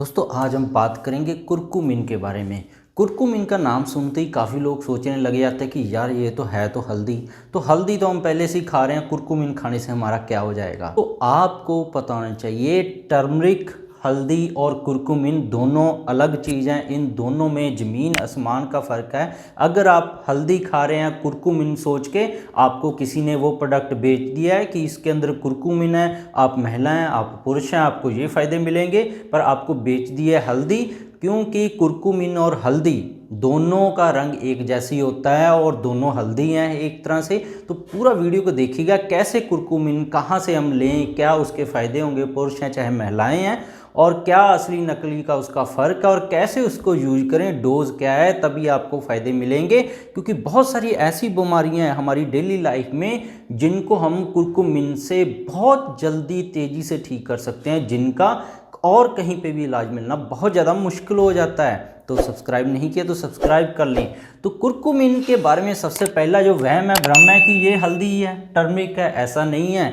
दोस्तों आज हम बात करेंगे कुरकुमिन के बारे में। कुरकुमिन का नाम सुनते ही काफ़ी लोग सोचने लग जाते हैं कि यार ये तो है तो हल्दी तो हम पहले से ही खा रहे हैं, कुरकुमिन खाने से हमारा क्या हो जाएगा। तो आपको पता होना चाहिए टर्मरिक, हल्दी और कुरकुमिन दोनों अलग चीज़ हैं। इन दोनों में ज़मीन आसमान का फ़र्क है। अगर आप हल्दी खा रहे हैं कुरकुमिन सोच के, आपको किसी ने वो प्रोडक्ट बेच दिया है कि इसके अंदर कुरकुमिन है, आप महिला हैं, आप पुरुष हैं, आपको ये फ़ायदे मिलेंगे, पर आपको बेच दिया है हल्दी। क्योंकि कुरकुमिन और हल्दी दोनों का रंग एक जैसी होता है और दोनों हल्दी हैं एक तरह से। तो पूरा वीडियो को देखिएगा कैसे कुरकुमिन कहाँ से हम लें, क्या उसके फ़ायदे होंगे, पुरुष हैं चाहे महिलाएं हैं, और क्या असली नकली का उसका फ़र्क है और कैसे उसको यूज करें, डोज क्या है, तभी आपको फ़ायदे मिलेंगे। क्योंकि बहुत सारी ऐसी बीमारियां हैं हमारी डेली लाइफ में जिनको हम कुरकुमिन से बहुत जल्दी तेज़ी से ठीक कर सकते हैं, जिनका और कहीं पे भी इलाज मिलना बहुत ज़्यादा मुश्किल हो जाता है। तो सब्सक्राइब नहीं किया तो सब्सक्राइब कर लें। तो कुरकुमिन के बारे में सबसे पहला जो वहम है, भ्रम है कि ये हल्दी है, टर्मरिक है, ऐसा नहीं है।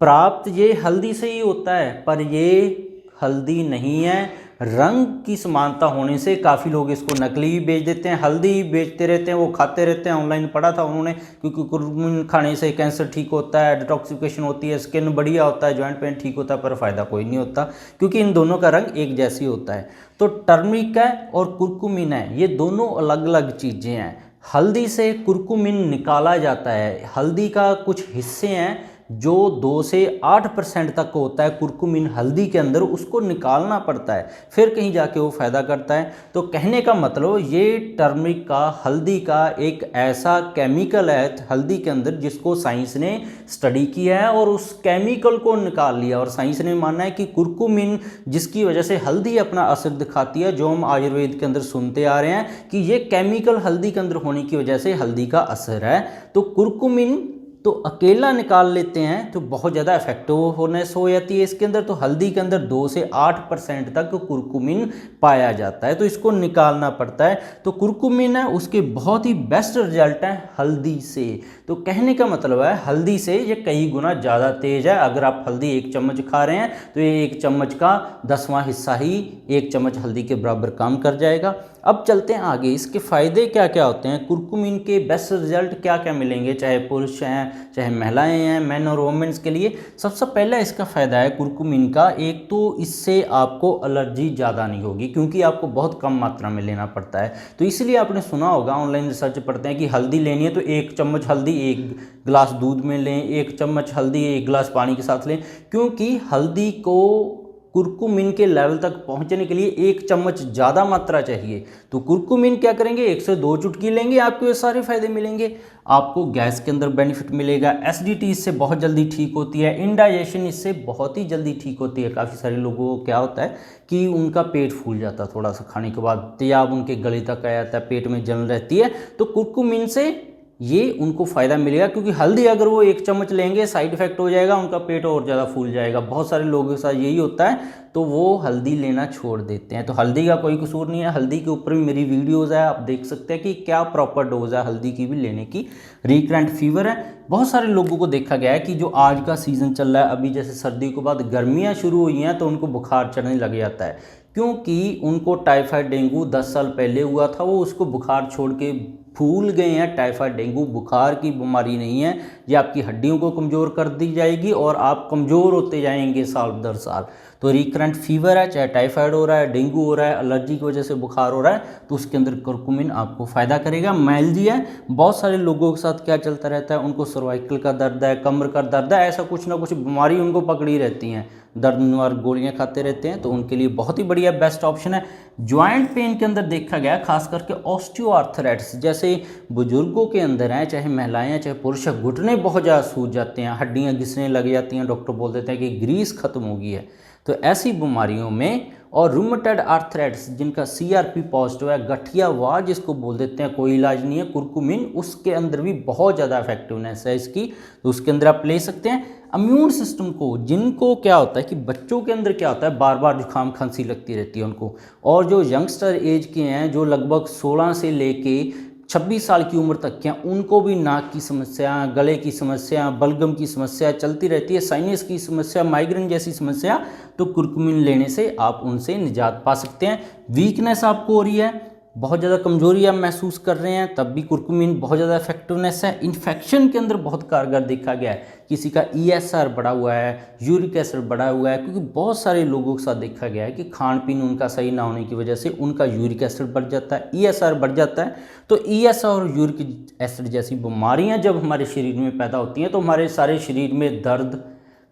प्राप्त ये हल्दी से ही होता है, पर ये हल्दी नहीं है। रंग की समानता होने से काफ़ी लोग इसको नकली भी बेच देते हैं, हल्दी बेचते रहते हैं, वो खाते रहते हैं। ऑनलाइन पढ़ा था उन्होंने, क्योंकि कुरकुमिन खाने से कैंसर ठीक होता है, डिटॉक्सिफिकेशन होती है, स्किन बढ़िया होता है, जॉइंट पेन ठीक होता है, पर फ़ायदा कोई नहीं होता क्योंकि इन दोनों का रंग एक जैसी होता है। तो टर्मरिक है और कुरकुमिन है, ये दोनों अलग अलग चीज़ें हैं। हल्दी से कुरकुमिन निकाला जाता है। हल्दी का कुछ हिस्से हैं जो 2 से 8% तक होता है कुरकुमिन हल्दी के अंदर, उसको निकालना पड़ता है, फिर कहीं जाके वो फ़ायदा करता है। तो कहने का मतलब ये टर्मरिक का, हल्दी का एक ऐसा केमिकल है हल्दी के अंदर जिसको साइंस ने स्टडी किया है और उस केमिकल को निकाल लिया, और साइंस ने माना है कि कुरकुमिन जिसकी वजह से हल्दी अपना असर दिखाती है, जो हम आयुर्वेद के अंदर सुनते आ रहे हैं कि ये केमिकल हल्दी के अंदर होने की वजह से हल्दी का असर है। तो कुरकुमिन तो अकेला निकाल लेते हैं तो बहुत ज़्यादा इफेक्टिव होनेस हो जाती है इसके अंदर। तो हल्दी के अंदर 2 से 8% तक कुरकुमिन पाया जाता है, तो इसको निकालना पड़ता है। तो कुरकुमिन है उसके बहुत ही बेस्ट रिजल्ट हैं हल्दी से। तो कहने का मतलब है हल्दी से ये कई गुना ज़्यादा तेज़ है। अगर आप हल्दी 1 चम्मच खा रहे हैं तो ये 1 चम्मच का 10वां हिस्सा ही 1 चम्मच हल्दी के बराबर काम कर जाएगा। अब चलते हैं आगे, इसके फ़ायदे क्या क्या होते हैं, कुरकुमिन के बेस्ट रिजल्ट क्या क्या मिलेंगे, चाहे पुरुष हैं चाहे महिलाएं हैं, मैन और वोमेन्स के लिए। सबसे पहला इसका फ़ायदा है कुरकुमिन का, एक तो इससे आपको एलर्जी ज़्यादा नहीं होगी क्योंकि आपको बहुत कम मात्रा में लेना पड़ता है। तो इसलिए आपने सुना होगा, ऑनलाइन रिसर्च पढ़ते हैं कि हल्दी लेनी है तो 1 चम्मच हल्दी 1 गिलास दूध में लें, 1 चम्मच हल्दी 1 गिलास पानी के साथ लें, क्योंकि हल्दी को कुरकुमिन के लेवल तक पहुंचने के लिए 1 चम्मच ज़्यादा मात्रा चाहिए। तो कुरकुमिन क्या करेंगे, 1 से 2 चुटकी लेंगे, आपको ये सारे फायदे मिलेंगे। आपको गैस के अंदर बेनिफिट मिलेगा, एसिडिटी इससे बहुत जल्दी ठीक होती है, इंडाइजेशन इससे बहुत ही जल्दी ठीक होती है। काफ़ी सारे लोगों को क्या होता है कि उनका पेट फूल जाता है थोड़ा सा खाने के बाद, तेजाब उनके गले तक आ जाता है, पेट में जलन रहती है। तो कुरकुमिन से ये उनको फ़ायदा मिलेगा, क्योंकि हल्दी अगर वो 1 चम्मच लेंगे साइड इफेक्ट हो जाएगा, उनका पेट और ज़्यादा फूल जाएगा। बहुत सारे लोगों के साथ यही होता है, तो वो हल्दी लेना छोड़ देते हैं। तो हल्दी का कोई कसूर नहीं है, हल्दी के ऊपर भी मेरी वीडियोज़ है, आप देख सकते हैं कि क्या प्रॉपर डोज है हल्दी की भी लेने की। रिकरेंट फीवर है, बहुत सारे लोगों को देखा गया है कि जो आज का सीज़न चल रहा है, अभी जैसे सर्दी के बाद गर्मियाँ शुरू हुई हैं तो उनको बुखार चढ़ने लग जाता है, क्योंकि उनको टाइफाइड डेंगू 10 साल पहले हुआ था, वो उसको बुखार छोड़ के भूल गए हैं। टाइफाइड डेंगू बुखार की बीमारी नहीं है, ये आपकी हड्डियों को कमज़ोर कर दी जाएगी और आप कमज़ोर होते जाएंगे साल दर साल। तो रिकरेंट फीवर है, चाहे टाइफाइड हो रहा है, डेंगू हो रहा है, एलर्जी की वजह से बुखार हो रहा है, तो उसके अंदर कुरकुमिन आपको फ़ायदा करेगा। माइल्डी है, बहुत सारे लोगों के साथ क्या चलता रहता है, उनको सर्वाइकल का दर्द है, कमर का दर्द है, ऐसा कुछ ना कुछ बीमारी उनको पकड़ी रहती हैं, दर्द निवार गोलियां खाते रहते हैं, तो उनके लिए बहुत ही बढ़िया बेस्ट ऑप्शन है। जॉइंट पेन के अंदर देखा गया खास करके ऑस्टियोआर्थराइटिस जैसे बुजुर्गों के अंदर हैं, चाहे महिलाएं हैं चाहे पुरुष हैं, घुटने बहुत ज़्यादा सूज जाते हैं, हड्डियां घिसने लग जाती हैं, डॉक्टर बोल देते हैं कि ग्रीस खत्म हो गई है। तो ऐसी बीमारियों में, और रूमेटॉइड आर्थराइटिस जिनका CRP पॉजिटिव है, गठिया वात जिसको बोल देते हैं, कोई इलाज नहीं है, कुरकुमिन उसके अंदर भी बहुत ज़्यादा इफेक्टिवनेस है इसकी, तो उसके अंदर आप ले सकते हैं। इम्यून सिस्टम को, जिनको क्या होता है कि बच्चों के अंदर क्या होता है, बार बार जुकाम खांसी लगती रहती है उनको, और जो यंगस्टर एज के हैं, जो लगभग 16 से लेके 26 साल की उम्र तक के हैं उनको भी नाक की समस्या, गले की समस्या, बलगम की समस्या चलती रहती है, साइनस की समस्या, माइग्रेन जैसी समस्या, तो कुर्कुमिन लेने से आप उनसे निजात पा सकते हैं। वीकनेस आपको हो रही है, बहुत ज़्यादा कमजोरी आप महसूस कर रहे हैं, तब भी कुर्कुमिन बहुत ज़्यादा इफेक्टिवनेस है। इन्फेक्शन के अंदर बहुत कारगर देखा गया है, किसी का ESR बढ़ा हुआ है, यूरिक एसिड बढ़ा हुआ है, क्योंकि बहुत सारे लोगों के साथ देखा गया है कि खान पीन उनका सही ना होने की वजह से उनका यूरिक एसिड बढ़ जाता है, ESR बढ़ जाता है। तो ESR और यूरिक एसिड जैसी बीमारियां जब हमारे शरीर में पैदा होती हैं तो हमारे सारे शरीर में दर्द,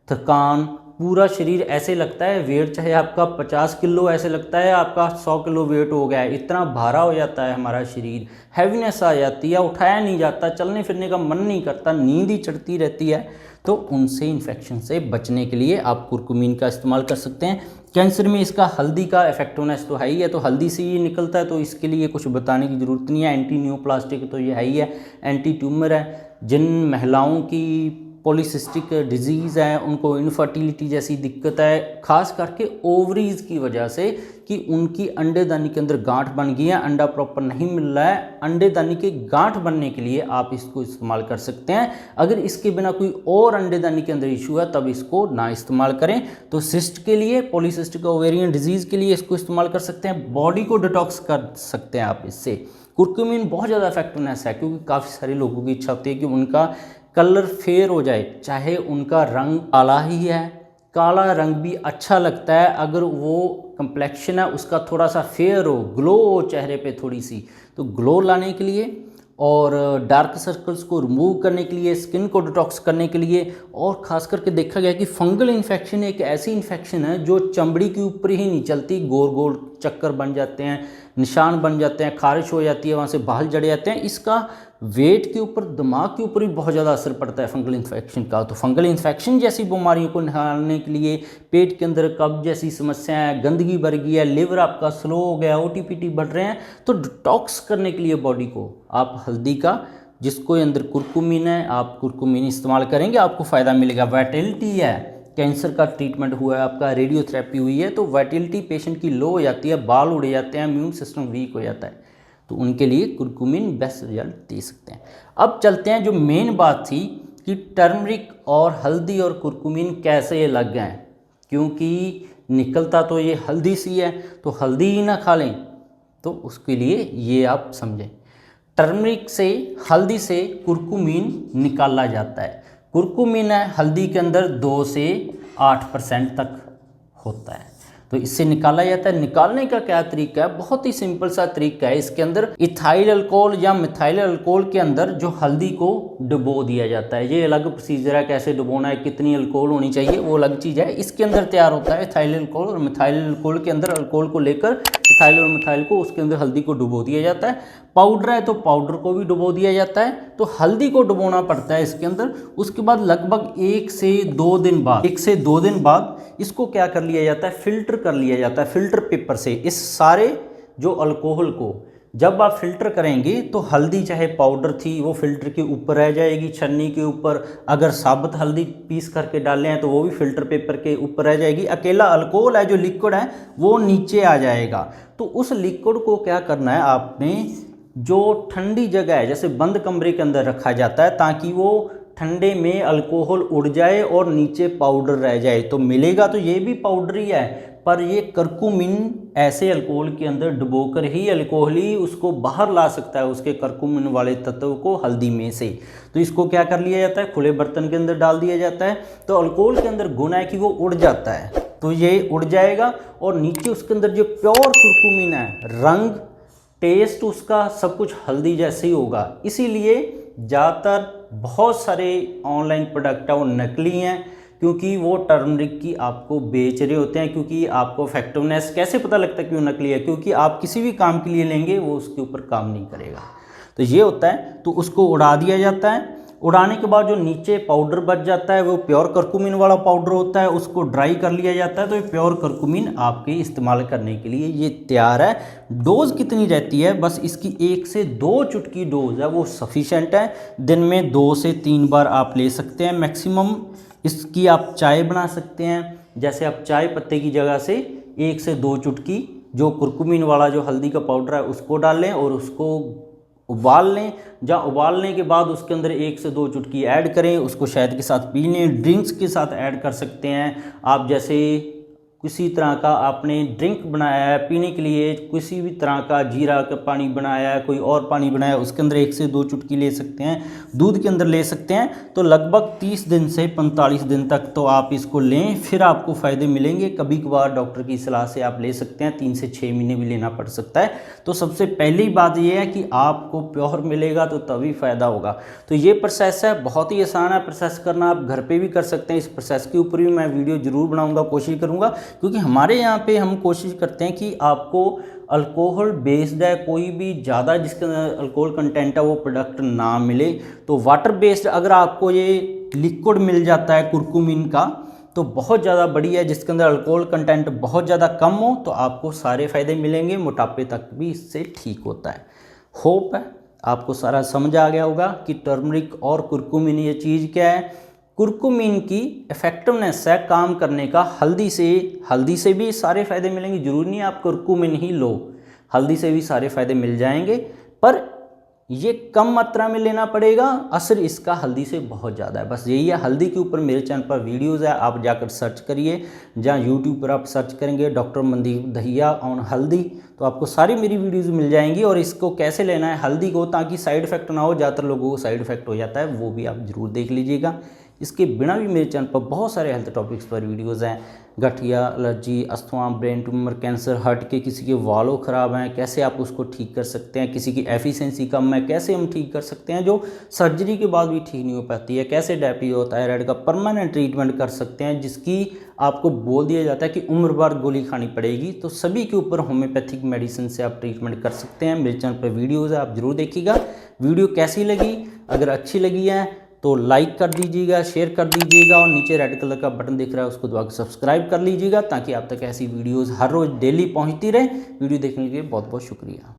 थकान, पूरा शरीर ऐसे लगता है, वेट चाहे आपका 50 किलो, ऐसे लगता है आपका 100 किलो वेट हो गया है, इतना भारा हो जाता है हमारा शरीर, हैवीनेस आ जाती है, उठाया नहीं जाता, चलने फिरने का मन नहीं करता, नींद ही चढ़ती रहती है। तो उनसे इन्फेक्शन से बचने के लिए आप कुर्कुमिन का इस्तेमाल कर सकते हैं। कैंसर में इसका हल्दी का इफेक्टिवनेस तो है ही है, तो हल्दी से ये निकलता है, तो इसके लिए कुछ बताने की ज़रूरत नहीं है। एंटी न्यूप्लास्टिक तो ये है ही है, एंटी ट्यूमर है। जिन महिलाओं की पॉलीसिस्टिक डिजीज़ है, उनको इनफर्टिलिटी जैसी दिक्कत है, खास करके ओवरीज की वजह से कि उनकी अंडेदानी के अंदर गांठ बन गई है, अंडा प्रॉपर नहीं मिल रहा है, अंडेदानी के गांठ बनने के लिए आप इसको इस्तेमाल कर सकते हैं। अगर इसके बिना कोई और अंडेदानी के अंदर इशू है तब इसको ना इस्तेमाल करें। तो सिस्ट के लिए, पॉलीसिस्टिक ओवेरियन डिजीज़ के लिए इसको इस्तेमाल कर सकते हैं। बॉडी को डिटॉक्स कर सकते हैं आप इससे। कुर्कुमिन बहुत ज़्यादा इफेक्टिवनेस है, क्योंकि काफ़ी सारे लोगों की इच्छा होती है कि उनका कलर फेयर हो जाए, चाहे उनका रंग काला ही है, काला रंग भी अच्छा लगता है अगर वो कंप्लेक्शन है उसका थोड़ा सा फेयर हो, ग्लो हो चेहरे पे थोड़ी सी। तो ग्लो लाने के लिए और डार्क सर्कल्स को रिमूव करने के लिए, स्किन को डिटॉक्स करने के लिए, और ख़ास करके देखा गया कि फंगल इन्फेक्शन एक ऐसी इन्फेक्शन है जो चमड़ी के ऊपर ही नहीं चलती, गोल गोल चक्कर बन जाते हैं, निशान बन जाते हैं, खारिश हो जाती है, वहाँ से बाल जड़ जाते हैं। इसका वेट के ऊपर, दिमाग के ऊपर भी बहुत ज़्यादा असर पड़ता है फंगल इन्फेक्शन का। तो फंगल इन्फेक्शन जैसी बीमारियों को निकालने के लिए, पेट के अंदर कब्ज जैसी समस्याएं, गंदगी बढ़ गई है, लिवर आपका स्लो हो गया, OTPT बढ़ रहे हैं, तो डिटॉक्स करने के लिए बॉडी को आप हल्दी का, जिसको अंदर कुर्कुमिन है, आप कुर्कुमिन इस्तेमाल करेंगे, आपको फ़ायदा मिलेगा। वाइटलिटी है, कैंसर का ट्रीटमेंट हुआ है आपका, रेडियोथेरेपी हुई है, तो वाइटलिटी पेशेंट की लो हो जाती है, बाल उड़ जाते हैं, इम्यून सिस्टम वीक हो जाता है, तो उनके लिए कुर्कुमिन बेस्ट रिजल्ट दे सकते हैं। अब चलते हैं जो मेन बात थी कि टर्मरिक और हल्दी और कुर्कुमिन कैसे अलग हैं, क्योंकि निकलता तो ये हल्दी सी है, तो हल्दी ही ना खा लें, तो उसके लिए ये आप समझें। टर्मरिक से, हल्दी से कुर्कुमिन निकाला जाता है। कुर्कुमिन है हल्दी के अंदर 2 से 8% तक होता है, तो इससे निकाला जाता है। निकालने का क्या तरीका है? बहुत ही सिंपल सा तरीका है। इसके अंदर इथाइल अल्कोहल या मिथाइल अल्कोहल के अंदर जो हल्दी को डुबो दिया जाता है, ये अलग प्रोसीजर है, कैसे डुबोना है, कितनी अल्कोहल होनी चाहिए, वो अलग चीज़ है। इसके अंदर तैयार होता है इथाइल अल्कोहल और मिथाइल अल्कोहल के अंदर अल्कोहल को लेकर इथाइल और मिथाइल को, उसके अंदर हल्दी को डुबो दिया जाता है। पाउडर है तो पाउडर को भी डुबो दिया जाता है, तो हल्दी को डुबोना पड़ता है इसके अंदर। उसके बाद लगभग 1 से 2 दिन बाद इसको क्या कर लिया जाता है, फिल्टर कर लिया जाता है फिल्टर पेपर से। इस सारे जो अल्कोहल को जब आप फिल्टर करेंगे तो हल्दी चाहे पाउडर थी वो फिल्टर के ऊपर रह जाएगी, छन्नी के ऊपर। अगर साबुत हल्दी पीस करके डाले हैं तो वो भी फिल्टर पेपर के ऊपर रह जाएगी। अकेला अल्कोहल है जो लिक्विड है वो नीचे आ जाएगा। तो उस लिक्विड को क्या करना है आपने, जो ठंडी जगह है, जैसे बंद कमरे के अंदर रखा जाता है ताकि वो ठंडे में अल्कोहल उड़ जाए और नीचे पाउडर रह जाए। तो मिलेगा तो ये भी पाउडर ही है, पर ये करकुमिन ऐसे अल्कोहल के अंदर डुबोकर ही अल्कोहल ही उसको बाहर ला सकता है, उसके करकुमिन वाले तत्व को हल्दी में से। तो इसको क्या कर लिया जाता है, खुले बर्तन के अंदर डाल दिया जाता है। तो अल्कोहल के अंदर गुण है कि वो उड़ जाता है, तो ये उड़ जाएगा और नीचे उसके अंदर जो प्योर कुर्कुमिन है, रंग, टेस्ट उसका सब कुछ हल्दी जैसे ही होगा। इसीलिए ज़्यादातर बहुत सारे ऑनलाइन प्रोडक्ट है वो नकली हैं, क्योंकि वो टर्मरिक की आपको बेच रहे होते हैं। क्योंकि आपको इफेक्टिवनेस कैसे पता लगता है क्यों नकली है, क्योंकि आप किसी भी काम के लिए लेंगे वो उसके ऊपर काम नहीं करेगा। तो ये होता है, तो उसको उड़ा दिया जाता है। उड़ाने के बाद जो नीचे पाउडर बच जाता है वो प्योर करकुमिन वाला पाउडर होता है, उसको ड्राई कर लिया जाता है। तो ये प्योर करकुमिन आपके इस्तेमाल करने के लिए ये तैयार है। डोज़ कितनी रहती है, बस इसकी 1 से 2 चुटकी डोज है वो सफिशेंट है। दिन में 2 से 3 बार आप ले सकते हैं मैक्सिमम। इसकी आप चाय बना सकते हैं, जैसे आप चाय पत्ते की जगह से 1 से 2 चुटकी जो कुर्कुमिन वाला जो हल्दी का पाउडर है उसको डाल लें और उसको उबाल लें। जहाँ उबालने के बाद उसके अंदर 1 से 2 चुटकी ऐड करें, उसको शहद के साथ पी लें। ड्रिंक्स के साथ ऐड कर सकते हैं आप, जैसे किसी तरह का आपने ड्रिंक बनाया है पीने के लिए, किसी भी तरह का जीरा का पानी बनाया है, कोई और पानी बनाया है, उसके अंदर 1 से 2 चुटकी ले सकते हैं, दूध के अंदर ले सकते हैं। तो लगभग 30 दिन से 45 दिन तक तो आप इसको लें, फिर आपको फ़ायदे मिलेंगे। कभी कभार डॉक्टर की सलाह से आप ले सकते हैं, 3 से 6 महीने भी लेना पड़ सकता है। तो सबसे पहली बात यह है कि आपको प्योर मिलेगा तो तभी फ़ायदा होगा। तो ये प्रोसेस है, बहुत ही आसान है प्रोसेस करना, आप घर पे भी कर सकते हैं। इस प्रोसेस के ऊपर भी मैं वीडियो ज़रूर बनाऊंगा, कोशिश करूंगा, क्योंकि हमारे यहाँ पे हम कोशिश करते हैं कि आपको अल्कोहल बेस्ड है, कोई भी ज़्यादा जिसके अंदर अल्कोहल कंटेंट है वो प्रोडक्ट ना मिले। तो वाटर बेस्ड अगर आपको ये लिक्विड मिल जाता है कुरकुमिन का तो बहुत ज़्यादा बढ़िया है, जिसके अंदर अल्कोहल कंटेंट बहुत ज़्यादा कम हो तो आपको सारे फ़ायदे मिलेंगे, मोटापे तक भी इससे ठीक होता है। होप है आपको सारा समझ आ गया होगा कि टर्मरिक और कुरकुमिन ये चीज़ क्या है। कुरकुमिन की इफ़ेक्टिवनेस है काम करने का, हल्दी से भी सारे फ़ायदे मिलेंगे, ज़रूरी नहीं आप कुरकुमिन ही लो, हल्दी से भी सारे फ़ायदे मिल जाएंगे, पर ये कम मात्रा में लेना पड़ेगा। असर इसका हल्दी से बहुत ज़्यादा है, बस यही है। हल्दी के ऊपर मेरे चैनल पर वीडियोज़ है, आप जाकर सर्च करिए, जहाँ यूट्यूब पर आप सर्च करेंगे डॉक्टर मनदीप दहिया ऑन हल्दी, तो आपको सारी मेरी वीडियोज़ मिल जाएंगी। और इसको कैसे लेना है हल्दी को, ताकि साइड इफ़ेक्ट ना हो, ज़्यादातर लोगों को साइड इफ़ेक्ट हो जाता है, वो भी आप ज़रूर देख लीजिएगा। इसके बिना भी मेरे चैनल पर बहुत सारे हेल्थ टॉपिक्स पर वीडियोज़ हैं, गठिया, allergy, asthma, brain tumour, cancer, heart के, किसी के वालों ख़राब हैं कैसे आप उसको ठीक कर सकते हैं, किसी की एफिशिएंसी कम है कैसे हम ठीक कर सकते हैं, जो सर्जरी के बाद भी ठीक नहीं हो पाती है, कैसे डायबिटीज का परमानेंट ट्रीटमेंट कर सकते हैं, जिसकी आपको बोल दिया जाता है कि उम्र भर गोली खानी पड़ेगी, तो सभी के ऊपर होम्योपैथिक मेडिसिन से आप ट्रीटमेंट कर सकते हैं। मेरे चैनल पर वीडियोज़ है, आप ज़रूर देखिएगा। वीडियो कैसी लगी, अगर अच्छी लगी है तो लाइक कर दीजिएगा, शेयर कर दीजिएगा, और नीचे रेड कलर का बटन दिख रहा है उसको दबा के सब्सक्राइब कर लीजिएगा, ताकि आप तक ऐसी वीडियोस हर रोज़ डेली पहुंचती रहे। वीडियो देखने के लिए बहुत बहुत शुक्रिया।